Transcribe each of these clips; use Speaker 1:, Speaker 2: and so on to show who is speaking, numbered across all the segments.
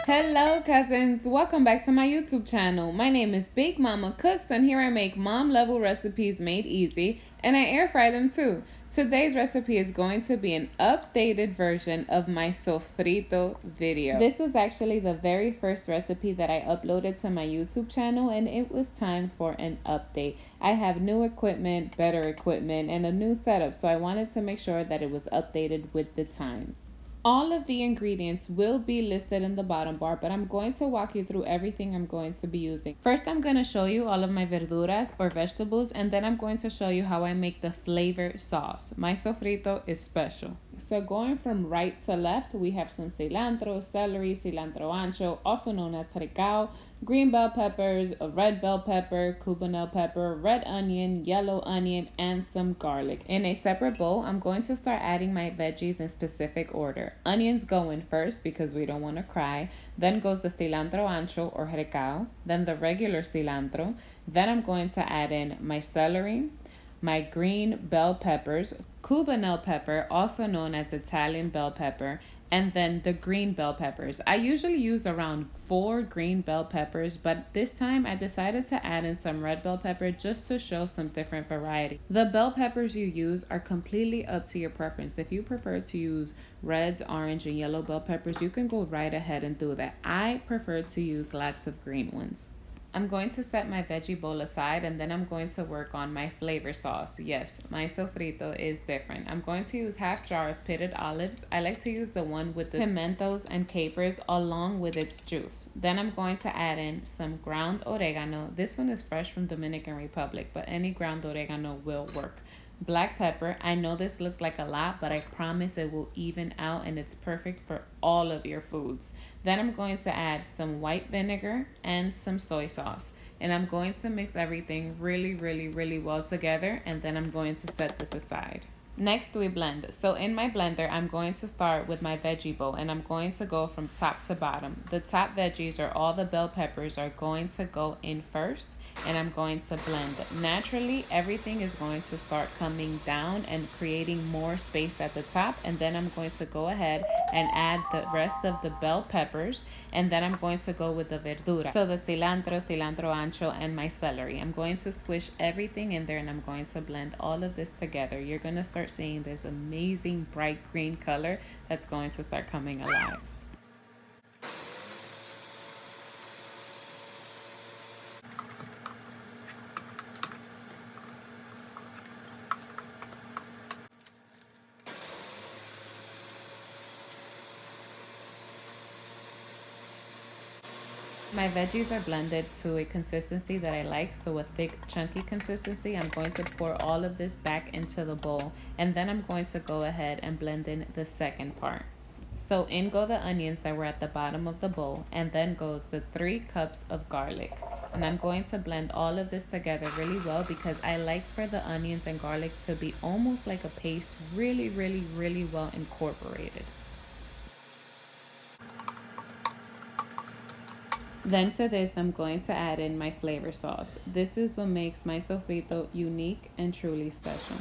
Speaker 1: Hello cousins, welcome back to my YouTube channel. My name is Big Mama Cooks and here I make mom level recipes made easy and I air fry them too. Today's recipe is going to be an updated version of my sofrito video. This was actually the very first recipe that I uploaded to my YouTube channel and it was time for an update. I have new equipment, better equipment, and a new setup, so I wanted to make sure that it was updated with the times. All of the ingredients will be listed in the bottom bar, but I'm going to walk you through everything I'm going to be using. First, I'm going to show you all of my verduras or vegetables, and then I'm going to show you how I make the flavor sauce. My sofrito is special. So going from right to left, we have some cilantro, celery, cilantro ancho, also known as recao, green bell peppers, a red bell pepper, Cubanelo pepper, red onion, yellow onion, and some garlic. In a separate bowl, I'm going to start adding my veggies in specific order. Onions go in first because we don't want to cry. Then goes the cilantro ancho or recao, then the regular cilantro. Then I'm going to add in my celery, my green bell peppers, Cubanelo pepper, also known as Italian bell pepper, and then the green bell peppers. I usually use around 4 green bell peppers, but this time I decided to add in some red bell pepper just to show some different variety. The bell peppers you use are completely up to your preference. If you prefer to use reds, orange, and yellow bell peppers, you can go right ahead and do that. I prefer to use lots of green ones. I'm going to set my veggie bowl aside and then I'm going to work on my flavor sauce. Yes, my sofrito is different. I'm going to use half jar of pitted olives. I like to use the one with the pimentos and capers along with its juice. Then I'm going to add in some ground oregano. This one is fresh from Dominican Republic, but any ground oregano will work. Black pepper. I know this looks like a lot, but I promise it will even out and it's perfect for all of your foods. Then I'm going to add some white vinegar and some soy sauce. And I'm going to mix everything really well together, and then I'm going to set this aside. Next, we blend. So in my blender, I'm going to start with my veggie bowl and I'm going to go from top to bottom. The top veggies or all the bell peppers are going to go in first and I'm going to blend. Naturally, everything is going to start coming down and creating more space at the top, and then I'm going to go ahead and add the rest of the bell peppers, and then I'm going to go with the verdura. So the cilantro, cilantro ancho, and my celery. I'm going to squish everything in there and I'm going to blend all of this together. You're going to start seeing this amazing bright green color that's going to start coming alive. My veggies are blended to a consistency that I like, so a thick, chunky consistency. I'm going to pour all of this back into the bowl, and then I'm going to go ahead and blend in the second part. So in go the onions that were at the bottom of the bowl, and then goes the 3 cups of garlic. And I'm going to blend all of this together really well because I like for the onions and garlic to be almost like a paste, really well incorporated. Then to this, I'm going to add in my flavor sauce. This is what makes my sofrito unique and truly special.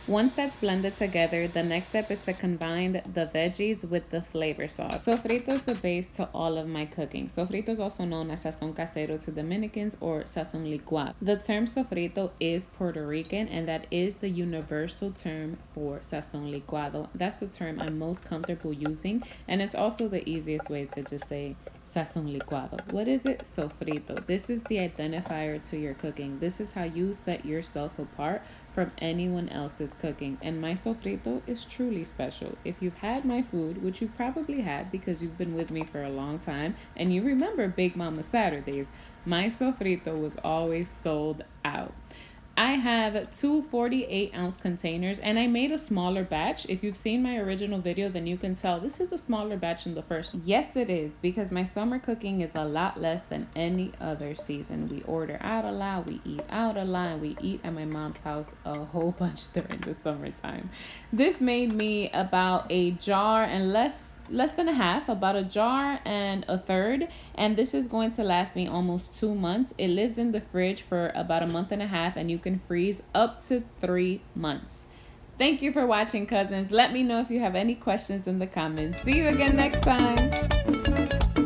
Speaker 1: Once that's blended together, the next step is to combine the veggies with the flavor sauce. Sofrito is the base to all of my cooking. Sofrito is also known as Sazon casero to Dominicans or Sazon liquado. The term sofrito is Puerto Rican and that is the universal term for Sazon liquado. That's the term I'm most comfortable using, and it's also the easiest way to just say Sazon liquado. What is it? Sofrito. This is the identifier to your cooking. This is how you set yourself apart from anyone else's cooking, and my sofrito is truly special. If you've had my food, which you probably had because you've been with me for a long time and you remember Big Mama Saturdays, my sofrito was always sold out. I have 2 48-ounce containers and I made a smaller batch. If you've seen my original video, then you can tell this is a smaller batch than the first one. Yes, it is, because my summer cooking is a lot less than any other season. We order out a lot, we eat out a lot, and we eat at my mom's house a whole bunch during the summertime. This made me about a jar and less than a half, about a jar and a third, and this is going to last me almost 2 months. It lives in the fridge for about a month and a half, and you can freeze up to 3 months. Thank you for watching, cousins. Let me know if you have any questions in the comments. See you again next time.